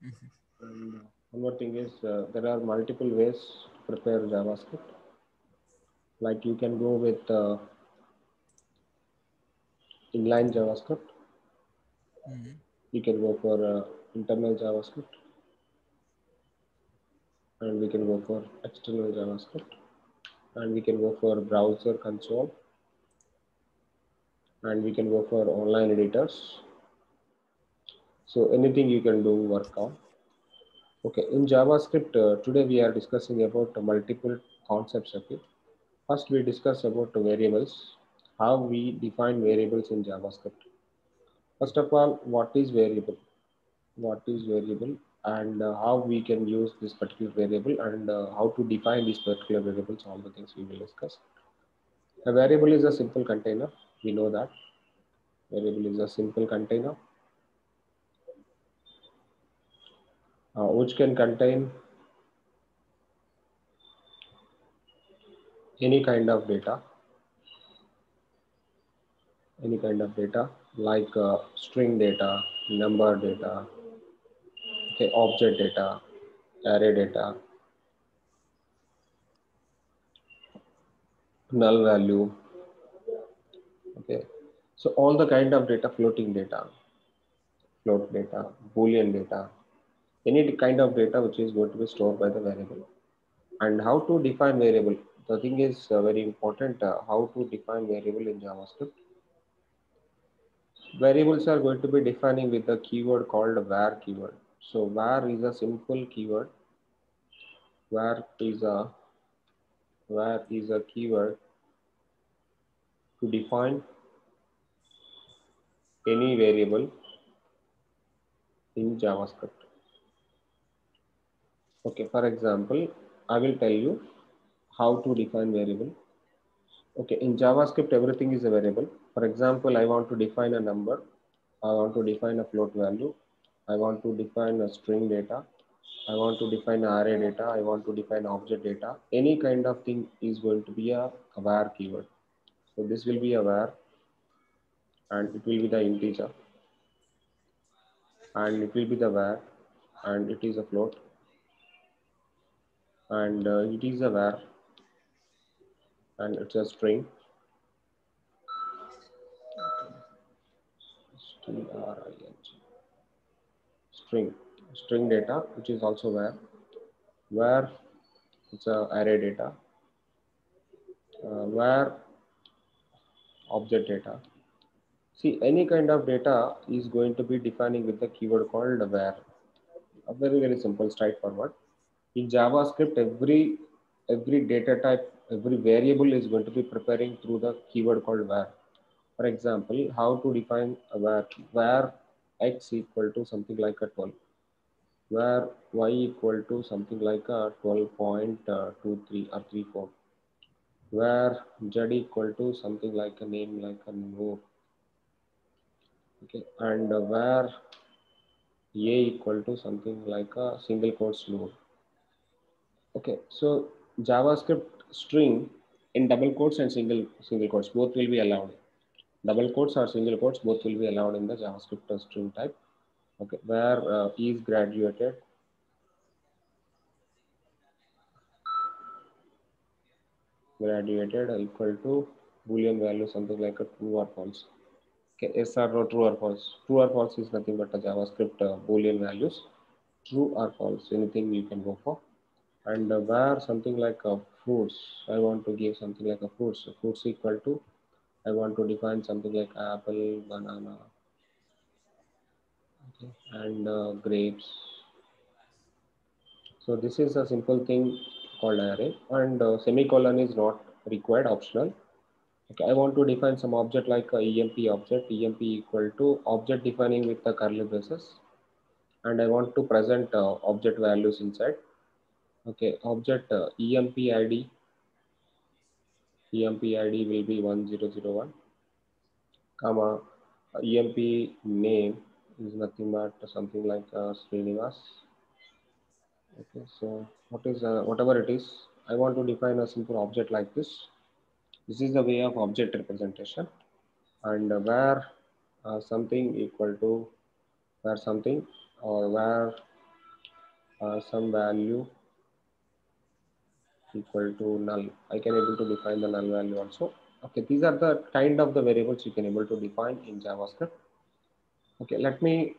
Mm-hmm. And one more thing is there are multiple ways to prepare JavaScript. Like you can go with inline JavaScript. Mm-hmm. You can go for internal JavaScript, and we can go for external JavaScript, and we can go for browser console, and we can go for online editors. So anything you can do work on. Okay, in JavaScript, today we are discussing about multiple concepts. Okay, first we discuss about the variables, how we define variables in JavaScript. First of all, what is variable? What is variable, and how we can use this particular variable, and how to define these particular variables, all the things we will discuss. A variable is a simple container. We know that. Variable is a simple container which can contain any kind of data, any kind of data like string data, number data, okay, object data, array data, null value, okay. So all the kind of data, floating data, float data, boolean data, any kind of data which is going to be stored by the variable. And how to define variable? The thing is very important. How to define variable in JavaScript? Variables are going to be defining with a keyword called var keyword. So var is a simple keyword. var is a var is a keyword to define any variable in JavaScript. Okay, for example, I will tell you how to define variable. Okay, in JavaScript, everything is a variable. For example, I want to define a number. I want to define a float value. I want to define a string data. I want to define array data. I want to define object data. Any kind of thing is going to be a var keyword. So this will be a var, and it will be the integer, and it will be the var, and it is a float, and it is a var, and it's a string. String, string data, which is also var, it's a array data, var object data. See, any kind of data is going to be defining with the keyword called var. A very very simple, straightforward. In JavaScript, every data type, every variable is going to be preparing through the keyword called var. For example, how to define a var x equal to something like a 12, var y equal to something like a 12.23 or 34, where z equal to something like a name like a Noor, okay, and where a equal to something like a single quotes Noor. Okay, so JavaScript string in double quotes and single quotes both will be allowed. Double quotes or single quotes both will be allowed in the JavaScript string type. Okay, where is graduated equal to boolean value something like a true or false. Okay, yes or no, true or false. True or false is nothing but a JavaScript boolean values. True or false, anything you can go for. And where something like fruits, I want to give something like a fruits. So fruits equal to, I want to define something like apple, banana, okay, and grapes. So this is a simple thing called array, and semicolon is not required, optional. Okay, I want to define some object like a emp object, emp equal to object defining with the curly braces, and I want to present object values inside. Okay, object emp id will be 1001, comma emp name is nothing but something like Srinivas. Okay, so what is whatever it is, I want to define a simple object like this. This is the way of object representation, and where something equal to where something, or where some value equal to null. I can able to define the null value also. Okay, these are the kind of the variables you can able to define in JavaScript. Okay, let me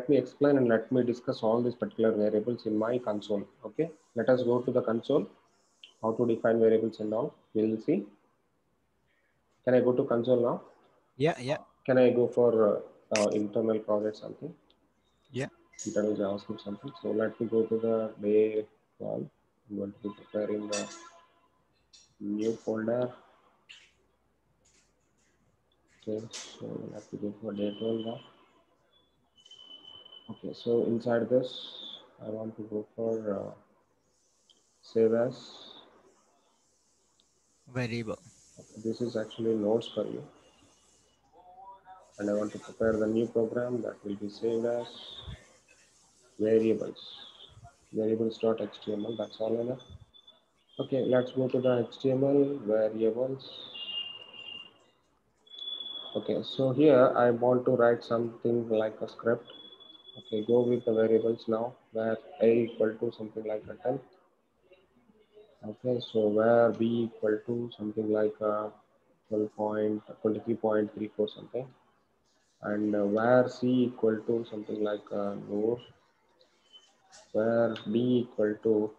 explain and let me discuss all these particular variables in my console. Okay, let us go to the console. How to define variables and all. We'll see. Can I go to console now? Yeah, yeah, Can I go for internal project something? yeah. Internal JavaScript something. So let me go to the day one. I'm going to be preparing the new folder. Okay, so let me go for day 12 now. Okay, so inside this, I want to go for save as. Variable. Okay, this is actually nodes for you, and I want to prepare the new program that will be saved as variables. Variables.html. That's all enough. Okay, let's go to the HTML variables. Okay, so here I want to write something like a script. Okay, go with the variables now, where a equal to something like a 10. Okay, so where b equal to something like a 12.23.34 something, and where c equal to something like a Noor, where d equal to,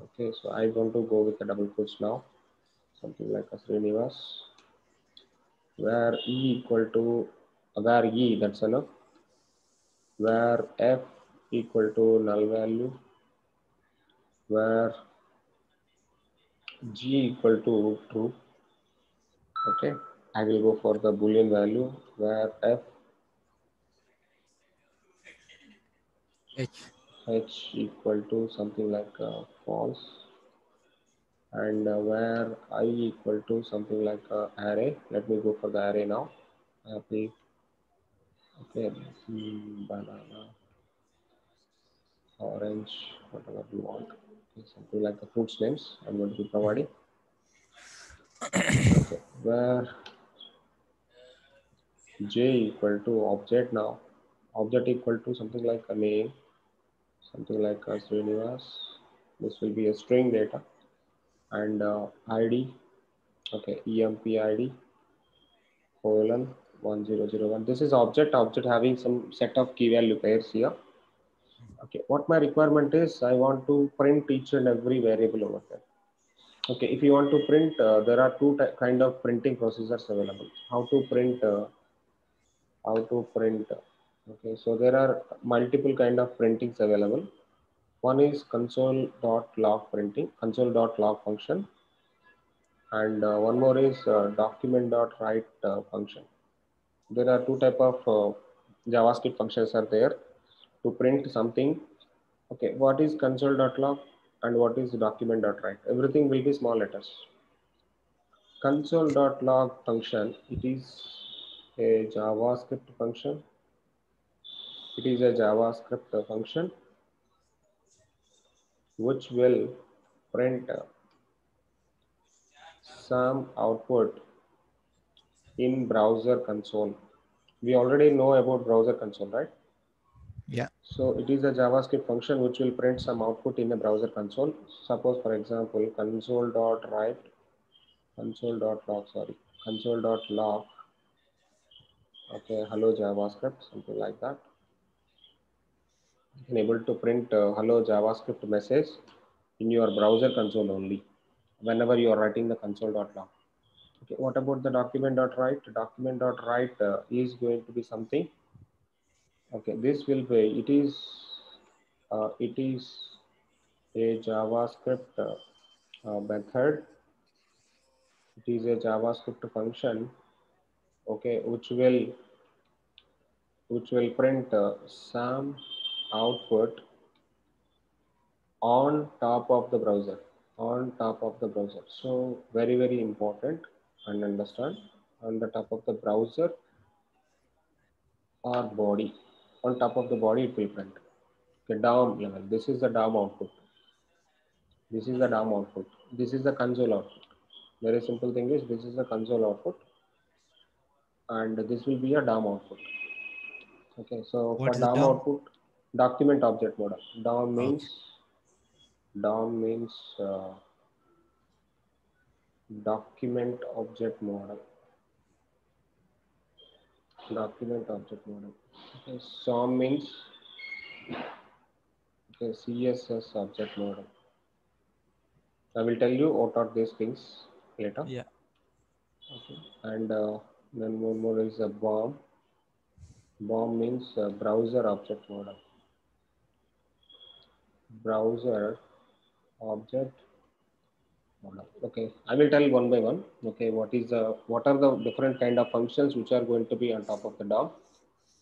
okay, so I want to go with the double quotes now, something like a Srinivas, where e equal to, where e, that's enough, where f equal to null value, where g equal to true. Okay, I will go for the boolean value where f H. h equal to something like false, and where I equal to something like array. Let me go for the array now. Apple, okay, banana, orange, whatever you want. Okay, something like the fruits names I'm going to be providing. Okay, where j equal to object now. Object equal to something like a name, something like a Srinivas. This will be a string data, and id, okay, empid colon 1001. This is object having some set of key value pairs here. Okay, what my requirement is, I want to print each and every variable over there. Okay, if you want to print, there are two kind of printing procedures available. How to print. Okay, so there are multiple kind of printings available. One is console.log printing, console.log function, and one more is document.write function. There are two type of JavaScript functions are there to print something. Okay, what is console.log and what is document.write? Everything will be small letters. Console.log function, it is a JavaScript function. It is a JavaScript function which will print some output in browser console. We already know about browser console, right? Yeah. So it is a JavaScript function which will print some output in a browser console. Suppose, for example, console.write, console.log, sorry, console.log, okay, hello JavaScript, something like that. You can able to print hello JavaScript message in your browser console only whenever you are writing the console.log. Okay, what about the document.write? Document.write is going to be something. Okay, this will be, it is a JavaScript method. It is a JavaScript function, okay, which will print some output on top of the browser, on top of the browser. So very important, and understand, on the top of the browser or body, on top of the body it will print. Okay, DOM level. This is the DOM output. This is the DOM output. This is the console output. Very simple thing is, this is the console output, and this will be a DOM output. Okay, so for What is the DOM DOM? output, Document object model. DOM Okay. means document object model. Document object model. Okay. SOM means CSS object model. I will tell you what are these things later. Yeah. Okay. And then one more is a BOM. BOM means browser object model. Browser object model. Okay, I will tell one by one. Okay, what are the different kind of functions which are going to be on top of the DOM,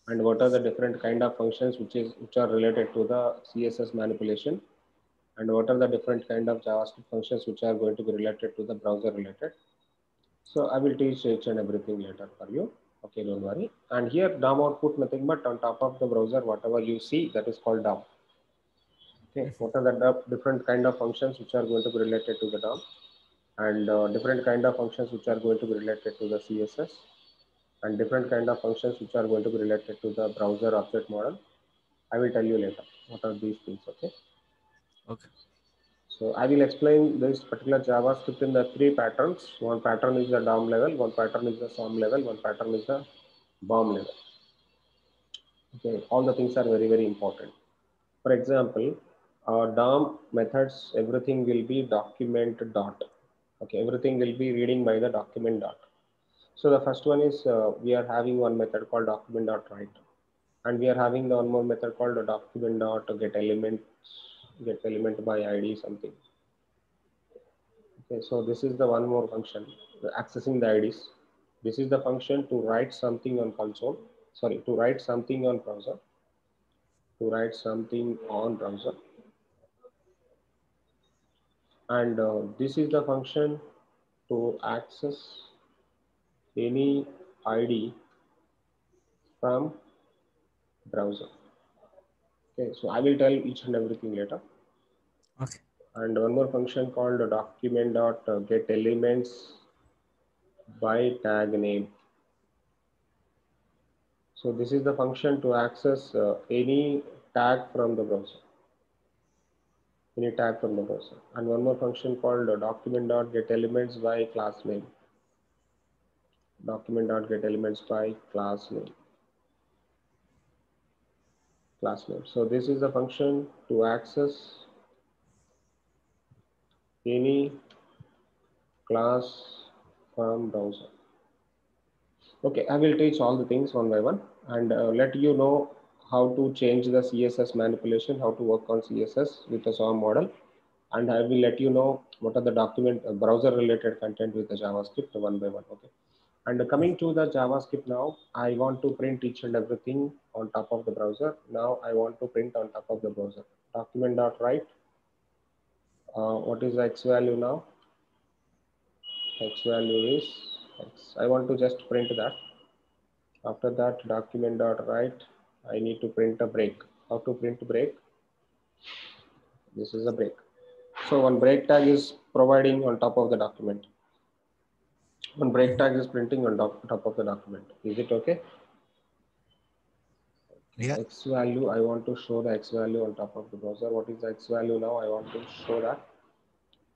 and what are the different kind of functions which are related to the CSS manipulation, and what are the different kind of JavaScript functions which are going to be related to the browser related. So I will teach each and everything later for you. Okay, don't worry. And here DOM output nothing but on top of the browser, whatever you see, that is called DOM. Okay, what are the different kind of functions which are going to be related to the DOM, and different kind of functions which are going to be related to the CSS, and different kind of functions which are going to be related to the browser object model. I will tell you later what are these things. Okay. Okay. So I will explain this particular JavaScript in the three patterns. One pattern is the DOM level, one pattern is the SOM level, one pattern is the BOM level. Okay, all the things are very, very important. For example, DOM methods, everything will be document dot. Okay, everything will be reading by the document dot. So the first one is we are having one method called document dot write, and we are having the one more method called the document dot get element by ID something. Okay, so this is the one more function, accessing the IDs. This is the function to write something on console. Sorry, to write something on browser. To write something on browser, and this is the function to access any ID from browser. Okay, so I will tell each and everything later. Okay. And one more function called document dot get elements by tag name. So this is the function to access any tag from the browser. Any tag from the browser. And one more function called document dot get elements by class name. Document dot get elements by class name. Class name. So this is the function to access any class from browser. Okay, I will teach all the things one by one, and let you know how to change the CSS manipulation, how to work on CSS with the SOM model, and I will let you know what are the document browser related content with the JavaScript one by one. Okay, and coming to the JavaScript now, I want to print each and everything on top of the browser. Now I want to print on top of the browser. Document dot write. What is the X value now? X value is X. I want to just print that. After that, document dot write, I need to print a break. How to print break? This is a break. So one break tag is providing on top of the document. One break tag is printing on top of the document. Is it okay? Yeah. X value, I want to show the X value on top of the browser. What is the X value now? I want to show that.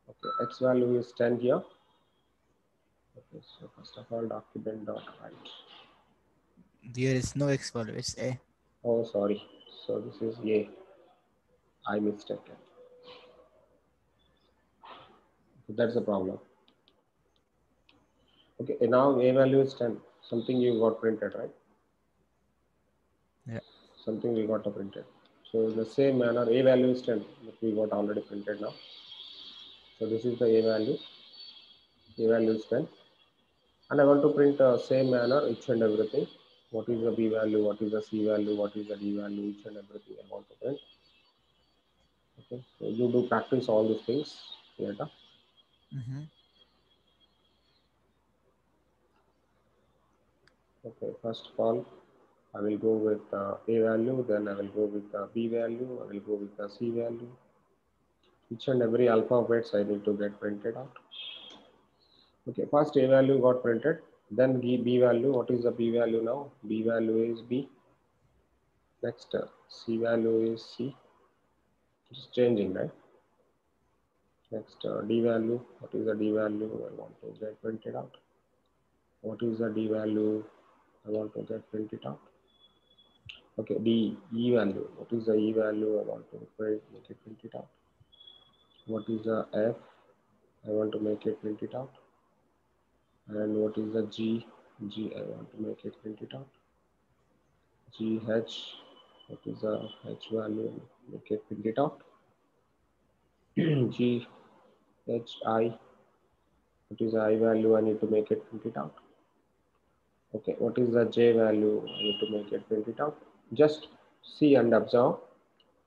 Okay, X value is 10 here. Okay, so first of all, document dot write. There is no X value. It's A. Oh, sorry. So this is A. I mistaken. That's the problem. Okay, now A value is 10. Something you got printed, right? Yeah. Something we got printed. So in the same manner, A value is 10, that we got already printed now. So this is the A value. A value is 10. And I want to print same manner, each and everything. What is the B value, what is the C value, what is the D value, each and everything I want to print. Okay, so you do practice all these things later. Mm-hmm. Okay, first of all, I will go with A value, then I will go with B value, I will go with the C value. Each and every alphabets I need to get printed out. Okay, first A value got printed, then B value. What is the B value now? B value is B. Next, C value is C. It's changing, right? Next, D value. What is the D value? I want to get printed out. What is the D value? I want to get printed out. Okay, D, E value. What is the E value? I want to make it print it out. What is the F? I want to make it print it out. And what is the G? G, I want to make it print it out. G, H. What is the H value? Make it print it out. G, H, I. What is the I value? I need to make it print it out. Okay, what is the J value? I need to make it print it out. Just see and observe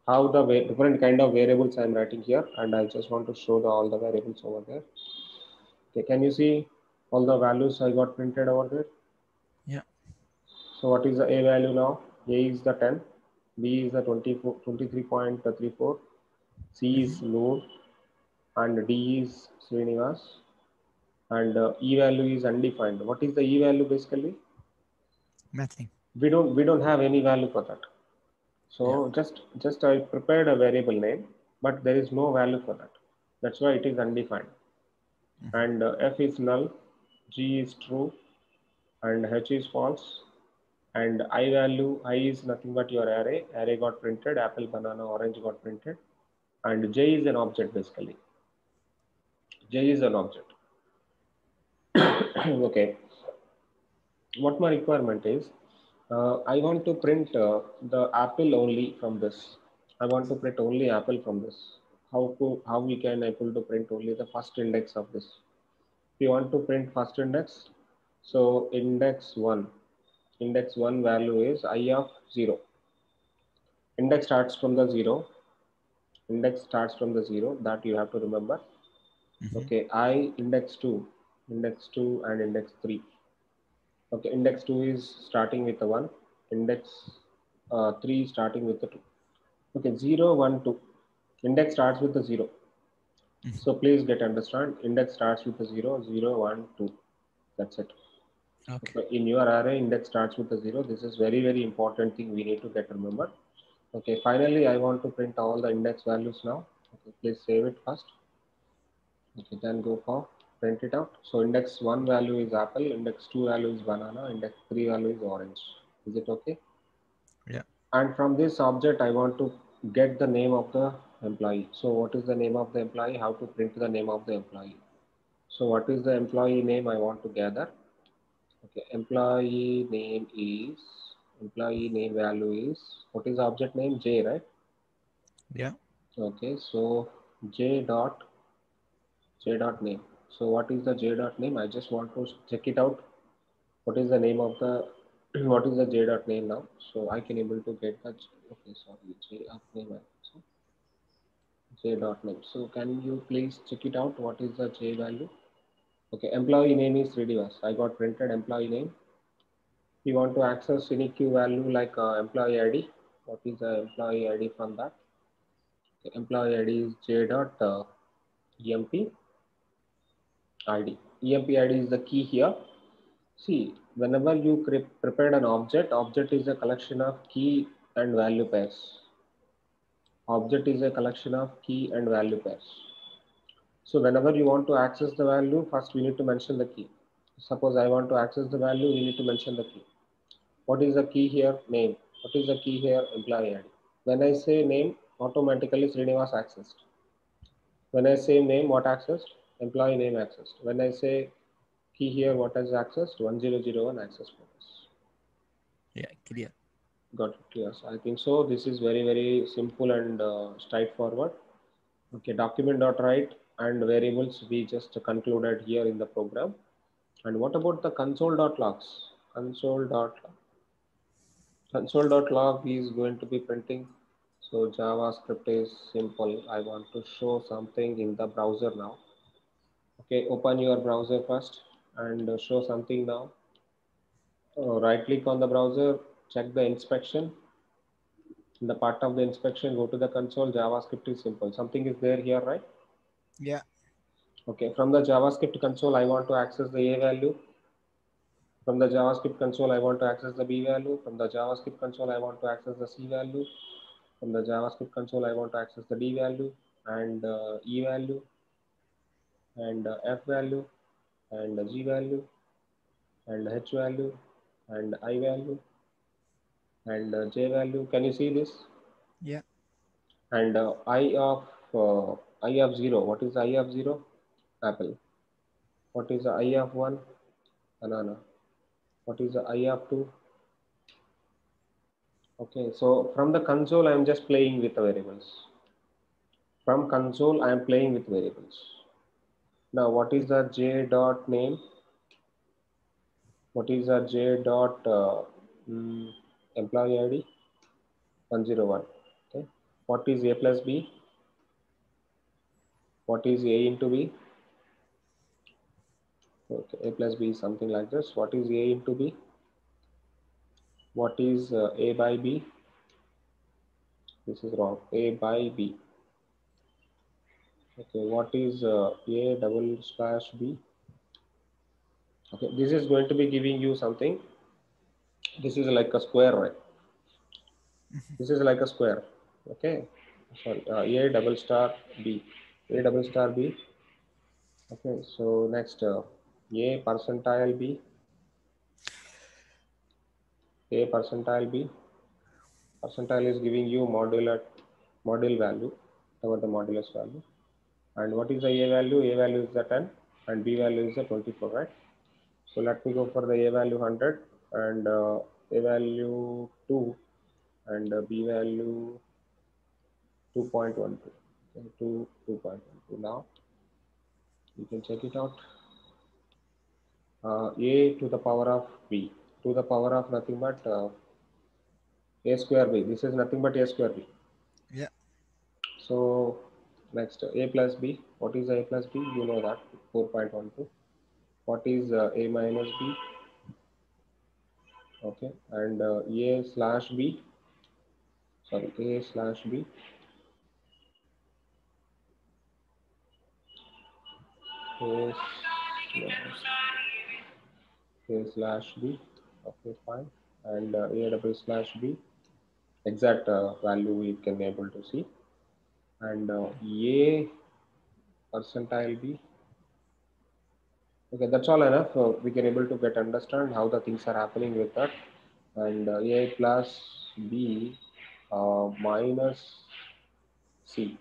how the different kind of variables I'm writing here, and I just want to show all the variables over there. Okay, can you see all the values I got printed over there? Yeah. So what is the A value now? A is the 10, B is the 23.34, C is Noor, and D is Srinivas, and E value is undefined. What is the E value basically? Nothing. We don't have any value for that. Yeah. So just I prepared a variable name, but there is no value for that. That's why it is undefined. And F is null, G is true, and H is false. And I value, I is nothing but your array. Array got printed, apple, banana, orange got printed. And J is an object basically. J is an object. Okay. What my requirement is, I want to print the apple only from this. I want to print only apple from this. How we can able to print only the first index of this? We want to print first index. So index one value is I of 0. Index starts from the 0. Index starts from the 0, that you have to remember. Okay, I index 2 and index 3. Okay, index 2 is starting with the 1, index 3 starting with the 2. Okay, 0, 1, 2. Index starts with the 0. So please get understand, index starts with the 0, 0, 1, 2. That's it. Okay. In your array, index starts with the 0. This is very, very important thing we need to get remembered. Okay, finally, I want to print all the index values now. Okay, please save it first. Okay, then go for print it out. So index 1 value is apple, index 2 value is banana, index 3 value is orange. Is it okay? Yeah. And from this object, I want to get the name of the employee. So what is the name of the employee? How to print the name of the employee? So what is the employee name I want to gather? Okay, employee name value is, what is the object name? J, right? Yeah. Okay, so j dot name. So what is the j dot name? I just want to check it out. What is the name of the what is the j dot name now? So I can able to get the okay, sorry, j of name. So j dot name. So can you please check it out? What is the j value? Okay, employee name is Srinivas. I got printed employee name. You want to access any key value like employee ID. What is the employee ID from that? Okay, employee ID is j dot emp ID. Emp ID is the key here. See, whenever you prepared an object is a collection of key and value pairs. Object is a collection of key and value pairs. So whenever you want to access the value, first we need to mention the key. Suppose I want to access the value, we need to mention the key. What is the key here? Name. What is the key here? Employee ID. When I say name, automatically Srinivas accessed. When I say name, what accessed? Employee name accessed. When I say key here, what is accessed? 1001 access points. Yeah. Clear. Got it. Yes, I think so. This is very, very simple and straightforward. Okay, document.write and variables we just concluded here in the program. And what about the console.logs? Console.log is going to be printing. So JavaScript is simple. I want to show something in the browser now. Okay, open your browser first and show something now. Right click on the browser, check the inspection. In the part of the inspection, go to the console. JavaScript is simple. Something is there here, right? Yeah. Okay, from the JavaScript console, I want to access the A value. From the JavaScript console, I want to access the B value. From the JavaScript console, I want to access the C value. From the JavaScript console, I want to access the D value and E value and F value and G value and H value and I value and J value. Can you see this? Yeah. And I of 0. What is I of 0? Apple. What is the I of 1? Banana. What is the I of 2? Okay, so from the console, I am just playing with the variables. From console, I am playing with variables. Now, what is the J dot name? What is the J dot employee ID? 101. Okay. What is A plus B? What is A into B? Okay, A plus B is something like this. What is A into B? What is A by B? This is wrong. A by B. Okay, what is A double slash B? Okay, this is going to be giving you something. This is like a square, right? This is like a square. Okay, sorry, A double star B. A double star B. Okay, so next A percentile B. A percentile B. Percentile is giving you module value over the modulus value. And what is the A value? A value is the 10 and B value is the 24, right? So let me go for the A value 100 and A value 2 and B value 2.12. Okay, 2.12. Now you can check it out. A to the power of B to the power of nothing but A square B. This is nothing but A square B. Yeah. So next A plus B. What is A plus B? You know that 4.12. What is A minus B? Okay, and A slash B. Sorry, A slash B. A slash B. Okay, fine. And A double slash B. Exact value we can able to see. And A percentile B. Okay, that's all enough. We can able to get understand how the things are happening with that. And A plus B minus C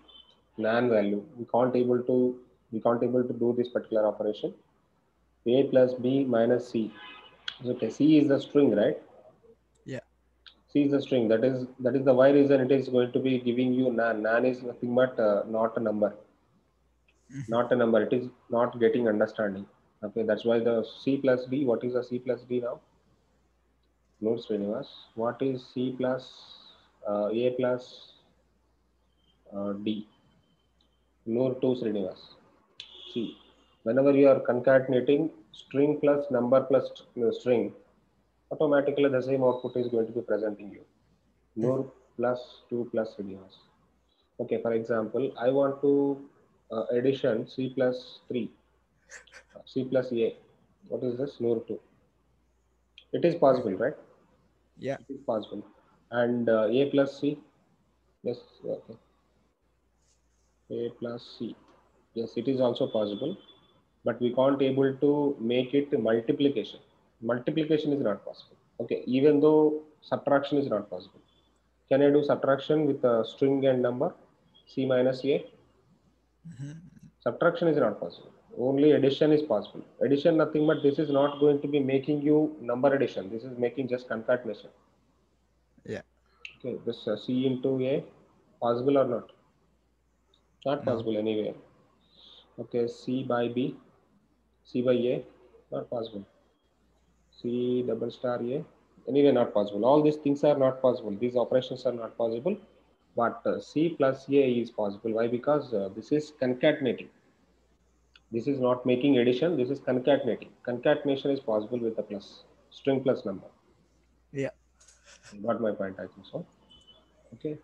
nan value. We can't able to do this particular operation. A plus B minus C. Okay, C is the string, right? Yeah. C is the string. That is the why reason it is going to be giving you nan. Nan is nothing but not a number. Not a number. It is not getting understanding. Okay, that's why the C plus D. What is the C plus D now? Note Srinivas. What is C plus A plus D? Note 2 Srinivas. See, whenever you are concatenating string plus number plus string, automatically the same output is going to be presenting you. Nor plus 2 plus Srinivas. Okay, for example, I want to addition C plus 3, C plus A. What is this? Nor 2. It is possible, right? Yeah. It is possible. And A plus C. Yes, okay. A plus C. Yes, it is also possible, but we can't able to make it multiplication. Multiplication is not possible. Okay, even though subtraction is not possible. Can I do subtraction with a string and number? C minus A. Subtraction is not possible. Only addition is possible. Addition nothing but this is not going to be making you number addition. This is making just concatenation. Yeah. Okay, this C into A possible or not? Not No. possible anywhere. Okay, C by B, C by A, not possible. C double star A, anyway not possible. All these things are not possible. These operations are not possible. But C plus A is possible. Why? Because this is concatenating. This is not making addition. This is concatenating. Concatenation is possible with the plus string plus number. Yeah. Got my point? I think so. Okay.